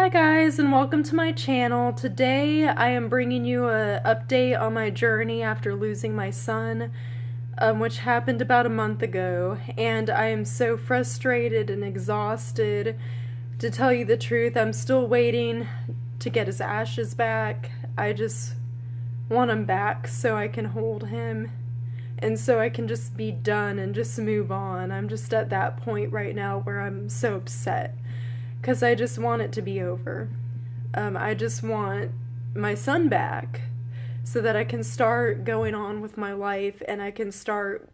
Hi guys, and welcome to my channel. Today I am bringing you an update on my journey after losing my son, which happened about a month ago, and I am so frustrated and exhausted. To tell you the truth, I'm still waiting to get his ashes back. I just want him back so I can hold him and so I can just be done and just move on. I'm just at that point right now where I'm so upset because I just want it to be over. I just want my son back so that I can start going on with my life and I can start,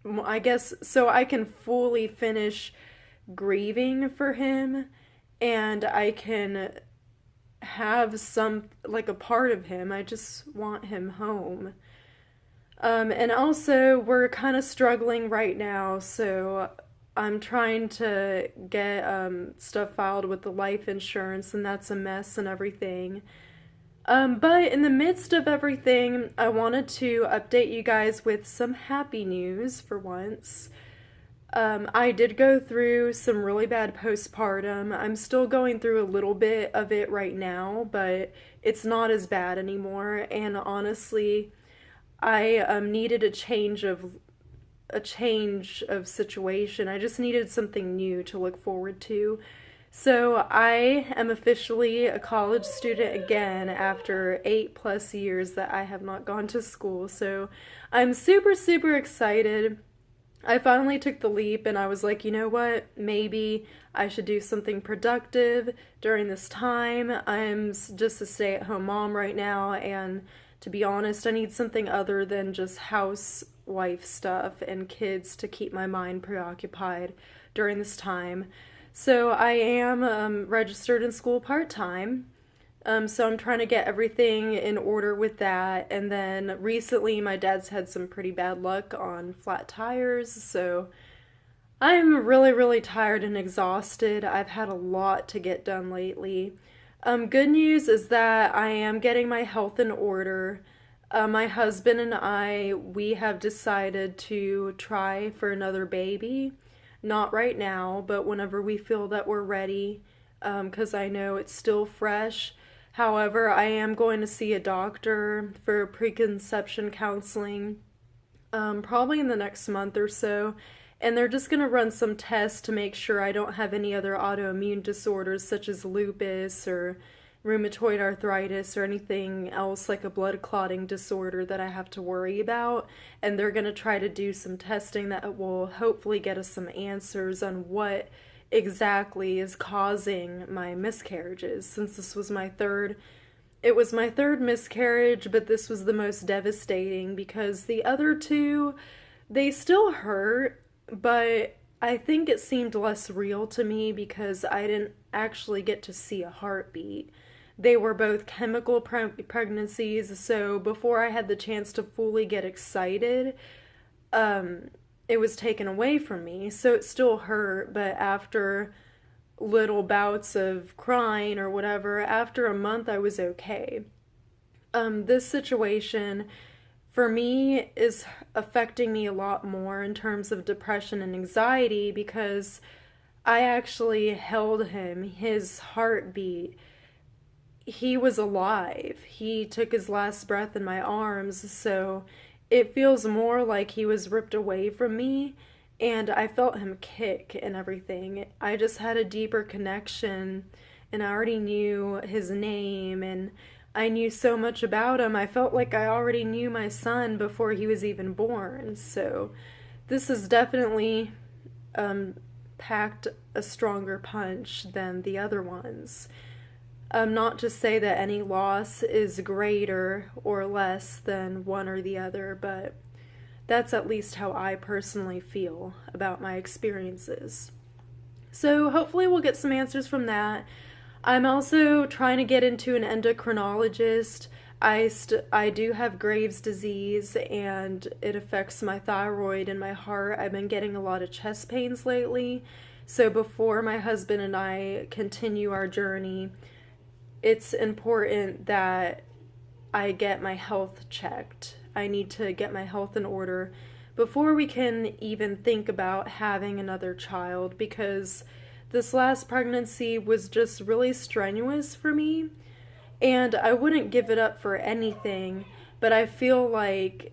I guess, so I can fully finish grieving for him and I can have some, like a part of him. I just want him home. And also, we're kind of struggling right now, so I'm trying to get stuff filed with the life insurance, and that's a mess and everything. But in the midst of everything, I wanted to update you guys with some happy news for once. I did go through some really bad postpartum. I'm still going through a little bit of it right now, but it's not as bad anymore. And honestly, I needed a change of situation. I just needed something new to look forward to. So I am officially a college student again after 8+ years that I have not gone to school. So I'm super, super excited. I finally took the leap and I was like, you know what? Maybe I should do something productive during this time. I'm just a stay-at-home mom right now, and to be honest, I need something other than just housewife stuff and kids to keep my mind preoccupied during this time. So I am registered in school part-time. So I'm trying to get everything in order with that. And then recently my dad's had some pretty bad luck on flat tires. So I'm really, really tired and exhausted. I've had a lot to get done lately. Good news is that I am getting my health in order. My husband and we have decided to try for another baby. Not right now, but whenever we feel that we're ready, because I know it's still fresh. However, I am going to see a doctor for preconception counseling, probably in the next month or so. And they're just going to run some tests to make sure I don't have any other autoimmune disorders such as lupus or rheumatoid arthritis or anything else like a blood clotting disorder that I have to worry about. And they're going to try to do some testing that will hopefully get us some answers on what exactly is causing my miscarriages, since this was my third. It was my third miscarriage, but this was the most devastating because the other two, they still hurt, but I think it seemed less real to me because I didn't actually get to see a heartbeat. They were both chemical pregnancies, so before I had the chance to fully get excited, it was taken away from me. So it still hurt, but after little bouts of crying or whatever, after a month I was okay. This situation for me is affecting me a lot more in terms of depression and anxiety because I actually held him, his heartbeat. He was alive. He took his last breath in my arms, so it feels more like he was ripped away from me, and I felt him kick and everything. I just had a deeper connection, and I already knew his name, and I knew so much about him. I felt like I already knew my son before he was even born. So this has definitely packed a stronger punch than the other ones. Not to say that any loss is greater or less than one or the other, but that's at least how I personally feel about my experiences. So hopefully we'll get some answers from that. I'm also trying to get into an endocrinologist. I do have Graves' disease and it affects my thyroid and my heart. I've been getting a lot of chest pains lately. So before my husband and I continue our journey, it's important that I get my health checked. I need to get my health in order before we can even think about having another child because this last pregnancy was just really strenuous for me, and I wouldn't give it up for anything, but I feel like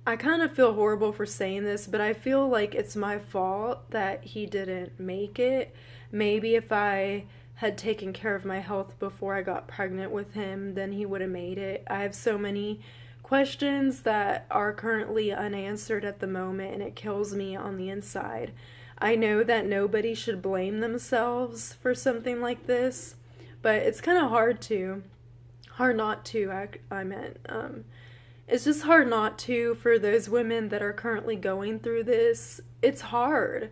I kind of feel horrible for saying this, but I feel like it's my fault that he didn't make it. Maybe if I had taken care of my health before I got pregnant with him, then he would have made it. I have so many questions that are currently unanswered at the moment, and it kills me on the inside. I know that nobody should blame themselves for something like this, but it's kind of hard not to, I meant. It's just hard not to for those women that are currently going through this. It's hard.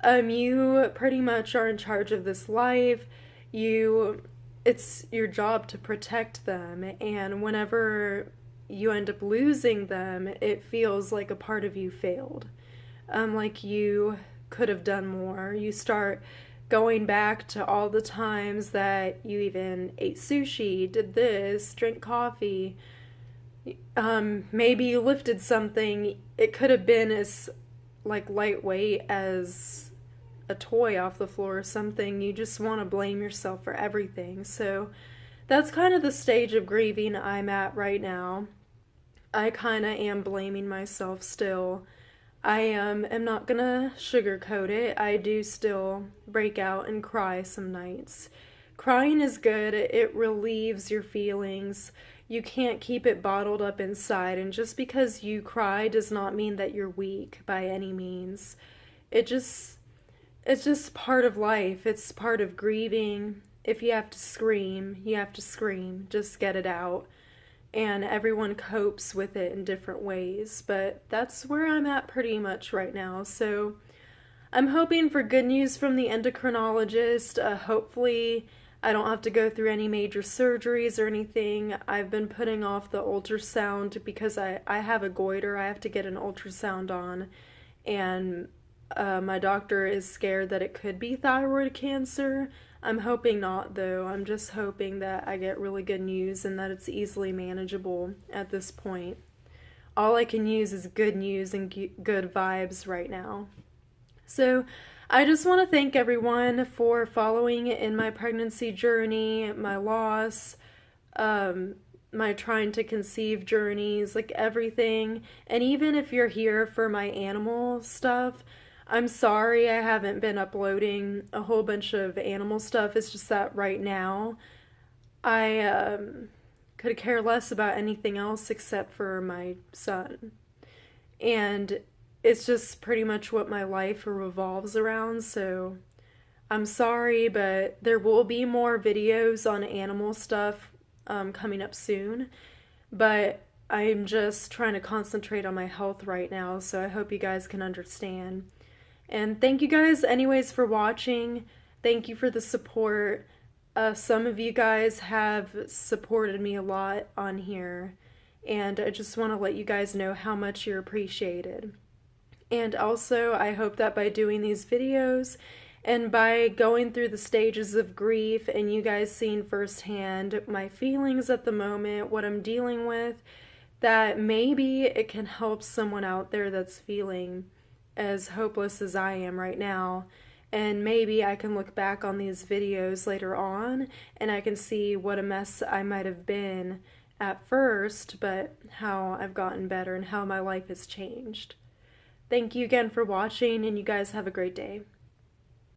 You pretty much are in charge of this life. It's your job to protect them, and whenever you end up losing them, it feels like a part of you failed. Like you could have done more. You start going back to all the times that you even ate sushi, did this, drank coffee. Maybe you lifted something. It could have been as like lightweight as a toy off the floor or something. You just want to blame yourself for everything. So that's kind of the stage of grieving I'm at right now. I kind of am blaming myself still. I am not gonna sugarcoat it. I do still break out and cry some nights. Crying is good. It relieves your feelings. You can't keep it bottled up inside, and just because you cry does not mean that you're weak by any means. It's just part of life. It's part of grieving. If you have to scream, you have to scream. Just get it out. And everyone copes with it in different ways, but that's where I'm at pretty much right now. So I'm hoping for good news from the endocrinologist. Hopefully I don't have to go through any major surgeries or anything. I've been putting off the ultrasound because I have a goiter. I have to get an ultrasound on, and my doctor is scared that it could be thyroid cancer. I'm hoping not, though. I'm just hoping that I get really good news and that it's easily manageable at this point. All I can use is good news and good vibes right now. So I just want to thank everyone for following in my pregnancy journey, my loss, my trying to conceive journeys, like everything. And even if you're here for my animal stuff, I'm sorry I haven't been uploading a whole bunch of animal stuff. It's just that right now I could care less about anything else except for my son. And it's just pretty much what my life revolves around, so I'm sorry, but there will be more videos on animal stuff coming up soon. But I'm just trying to concentrate on my health right now, so I hope you guys can understand. And thank you guys anyways for watching. Thank you for the support. Some of you guys have supported me a lot on here, and I just want to let you guys know how much you're appreciated. And also, I hope that by doing these videos and by going through the stages of grief and you guys seeing firsthand my feelings at the moment, what I'm dealing with, that maybe it can help someone out there that's feeling as hopeless as I am right now. And maybe I can look back on these videos later on and I can see what a mess I might have been at first, but how I've gotten better and how my life has changed. Thank you again for watching, and you guys have a great day.